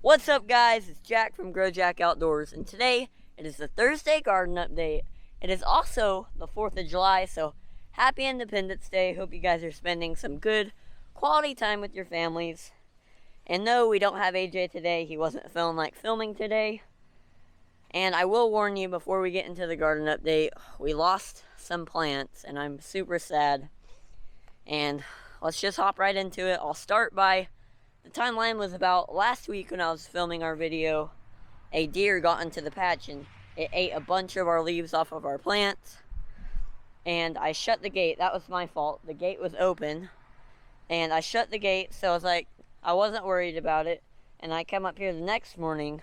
What's up, guys? It's Jack from GrowJack Outdoors, and today it is the Thursday garden update. It is also the 4th of July, so happy Independence Day. Hope you guys are spending some good quality time with your families. And no, we don't have AJ today. He wasn't feeling like filming today. And I will warn you before we get into the garden update, we lost some plants, and I'm super sad. And let's just hop right into it. I'll start by, the timeline was about last week when I was filming our video. A deer got into the patch and it ate a bunch of our leaves off of our plants. And I shut the gate. That was my fault. The gate was open. And I shut the gate, so I was like, I wasn't worried about it. And I come up here the next morning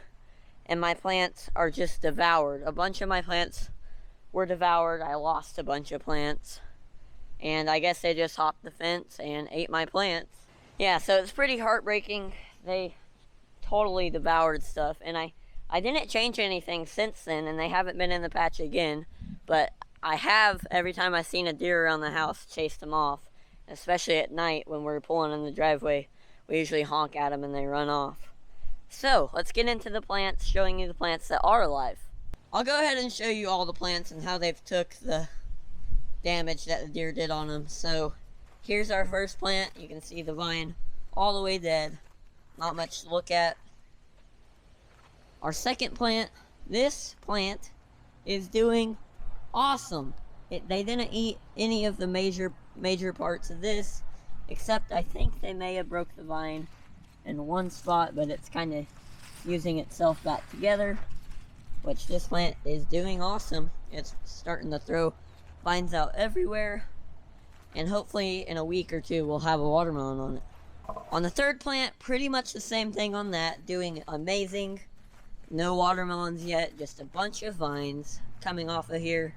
and my plants are just devoured. A bunch of my plants were devoured. I lost a bunch of plants. And I guess they just hopped the fence and ate my plants. Yeah, so it's pretty heartbreaking. They totally devoured stuff. And I didn't change anything since then, and they haven't been in the patch again. But I have, every time I've seen a deer around the house, chased them off. Especially at night when we're pulling in the driveway. We usually honk at them and they run off. So, let's get into the plants, showing you the plants that are alive. I'll go ahead and show you all the plants and how they've took the damage that the deer did on them. So here's our first plant. You can see the vine all the way dead. Not much to look at. Our second plant, this plant is doing awesome. They didn't eat any of the major parts of this, except I think they may have broke the vine in one spot, but it's kind of fusing itself back together, which this plant is doing awesome. It's starting to throw vines out everywhere, and hopefully in a week or two we'll have a watermelon on it. On the third plant, pretty much the same thing on that, doing amazing. No watermelons yet, just a bunch of vines coming off of here,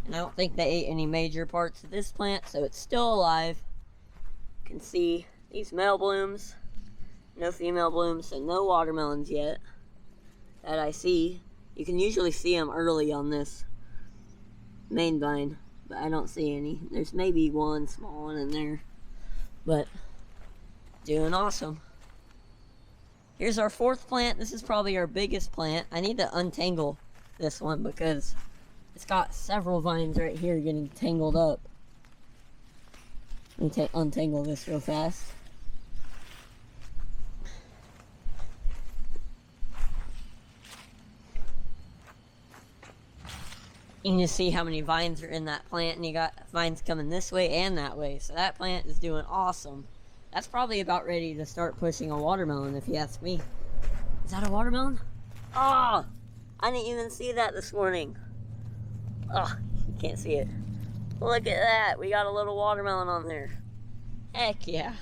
and I don't think they ate any major parts of this plant, so it's still alive. You can see these male blooms, no female blooms, so no watermelons yet that I see. You can usually see them early on this main vine, but I don't see any. There's maybe one small one in there, but doing awesome. Here's our fourth plant. This is probably our biggest plant. I need to untangle this one because it's got several vines right here getting tangled up. Let me untangle this real fast. You can just see how many vines are in that plant, and you got vines coming this way and that way. So that plant is doing awesome. That's probably about ready to start pushing a watermelon, if you ask me. Is that a watermelon? Oh, I didn't even see that this morning. Oh, you can't see it. Look at that. We got a little watermelon on there. Heck yeah.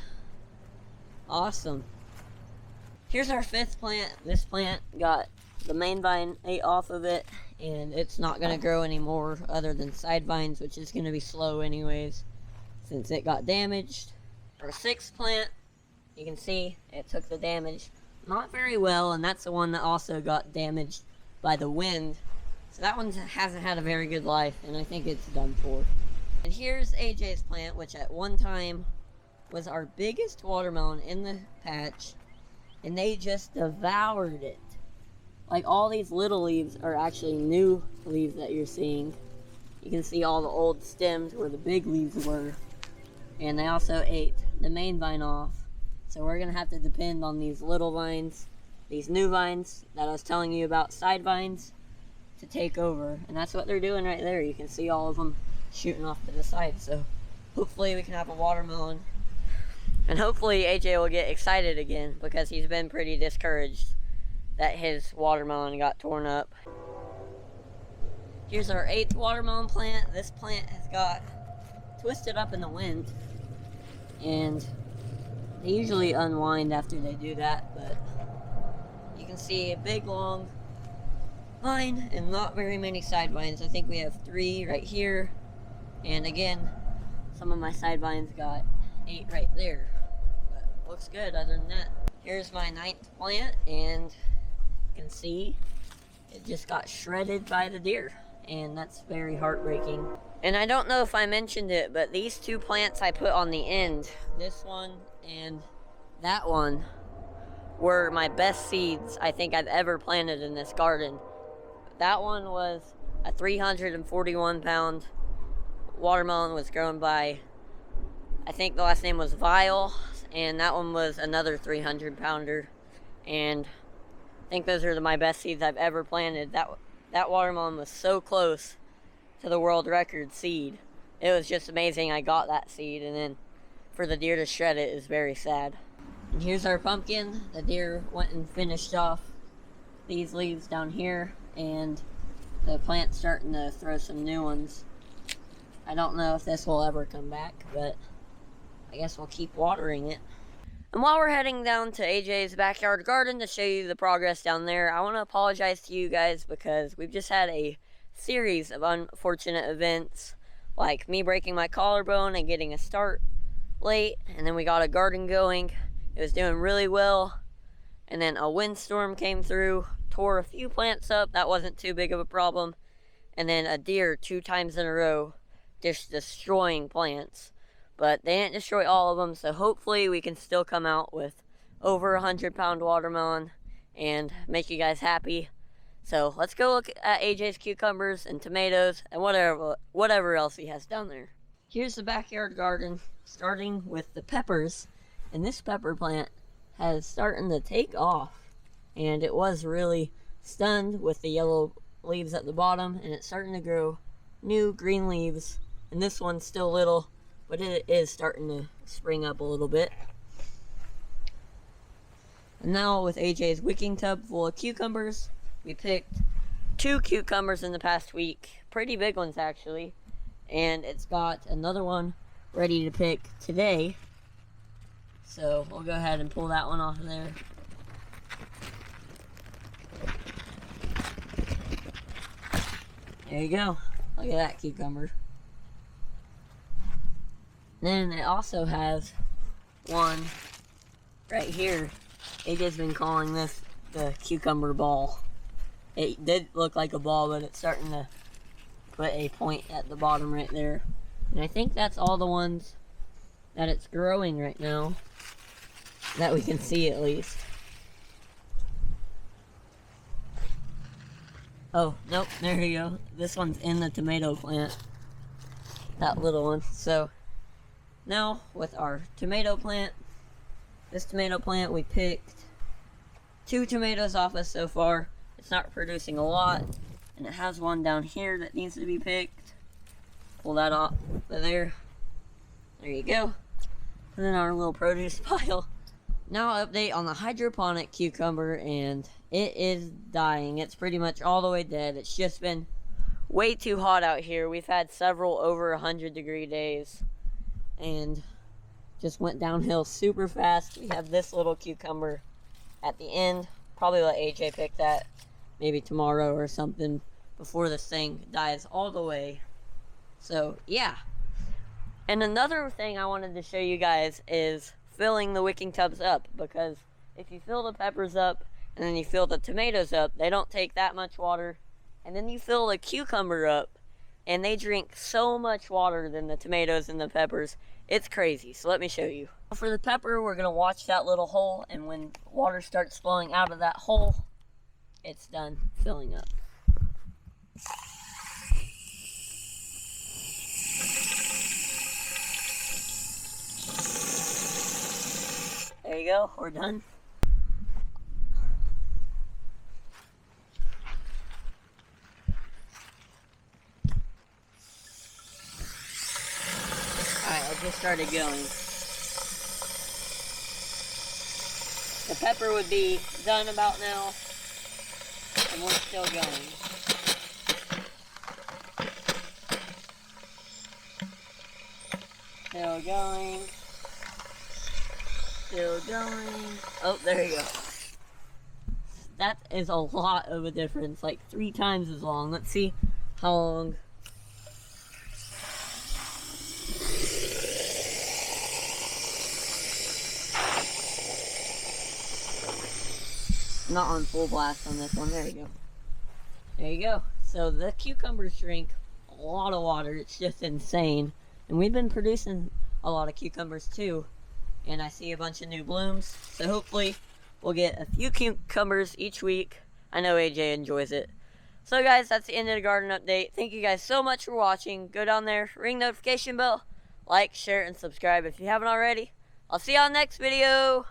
Awesome. Here's our fifth plant. This plant got the main vine ate off of it, and it's not going to grow anymore other than side vines, which is going to be slow anyways since it got damaged. Our sixth plant, you can see it took the damage not very well, and that's the one that also got damaged by the wind. So that one hasn't had a very good life, and I think it's done for. And here's AJ's plant, which at one time was our biggest watermelon in the patch, and they just devoured it. Like, all these little leaves are actually new leaves that you're seeing. You can see all the old stems where the big leaves were. And they also ate the main vine off. So we're going to have to depend on these little vines, these new vines that I was telling you about, side vines, to take over. And that's what they're doing right there. You can see all of them shooting off to the side. So hopefully we can have a watermelon. And hopefully AJ will get excited again, because he's been pretty discouraged that his watermelon got torn up. Here's our eighth watermelon plant. This plant has got twisted up in the wind, and they usually unwind after they do that, but you can see a big long vine and not very many side vines. I think we have 3 right here, and again, some of my side vines got 8 right there, but looks good other than that. Here's my 9th plant, and you can see it just got shredded by the deer, and that's very heartbreaking. And I don't know if I mentioned it, but these 2 plants I put on the end, this one and that one, were my best seeds I think I've ever planted in this garden. That one was a 341 pound watermelon, was grown by, I think the last name was Vile, and that one was another 300 pounder. And I think those are my best seeds I've ever planted. That watermelon was so close to the world record seed. It was just amazing I got that seed, and then for the deer to shred it is very sad. And here's our pumpkin. The deer went and finished off these leaves down here, and the plant's starting to throw some new ones. I don't know if this will ever come back, but I guess we'll keep watering it. And while we're heading down to AJ's backyard garden to show you the progress down there, I want to apologize to you guys because we've just had a series of unfortunate events, like me breaking my collarbone and getting a start late, and then we got a garden going. It was doing really well, and then a windstorm came through, tore a few plants up. That wasn't too big of a problem. And then a deer 2 times in a row just destroying plants. But they didn't destroy all of them, so hopefully we can still come out with over 100 pound watermelon and make you guys happy. So let's go look at AJ's cucumbers and tomatoes and whatever else he has down there. Here's the backyard garden, starting with the peppers. And this pepper plant has starting to take off. And it was really stunned with the yellow leaves at the bottom, and it's starting to grow new green leaves. And this one's still little, but it is starting to spring up a little bit. And now with AJ's wicking tub full of cucumbers, we picked 2 cucumbers in the past week, pretty big ones actually, and it's got another one ready to pick today. So we'll go ahead and pull that one off of there. There you go. Look at that cucumber. Then it also has one right here. AJ's been calling this the cucumber ball. It did look like a ball, but it's starting to put a point at the bottom right there. And I think that's all the ones that it's growing right now, that we can see at least. Oh, nope, there you go. This one's in the tomato plant. That little one. So now with our tomato plant, this tomato plant we picked 2 tomatoes off of so far. It's not producing a lot, and it has one down here that needs to be picked. Pull that off of there. There you go. And then our little produce pile. Now update on the hydroponic cucumber, and it is dying. It's pretty much all the way dead. It's just been way too hot out here. We've had several over 100-degree days, and just went downhill super fast. We have this little cucumber at the end. Probably let AJ pick that maybe tomorrow or something before this thing dies all the way. So yeah. And another thing I wanted to show you guys is filling the wicking tubs up, because if you fill the peppers up and then you fill the tomatoes up, they don't take that much water. And then you fill the cucumber up and they drink so much water than the tomatoes and the peppers. It's crazy. So let me show you. For the pepper, we're going to watch that little hole, and when water starts flowing out of that hole, it's done filling up. There you go, we're done. Alright, I just started going. The pepper would be done about now, and we're still going. Still going. Still going. Oh, there you go. That is a lot of a difference, like 3 times as long. Let's see how long. Not on full blast on this one. There you go. There you go. So the cucumbers drink a lot of water. It's just insane. And we've been producing a lot of cucumbers too. And I see a bunch of new blooms. So hopefully We'll get a few cucumbers each week. I know AJ enjoys it. So guys, that's the end of the garden update. Thank you guys so much for watching. Go down there, ring notification bell, like, share, and subscribe if you haven't already. I'll see you on the next video.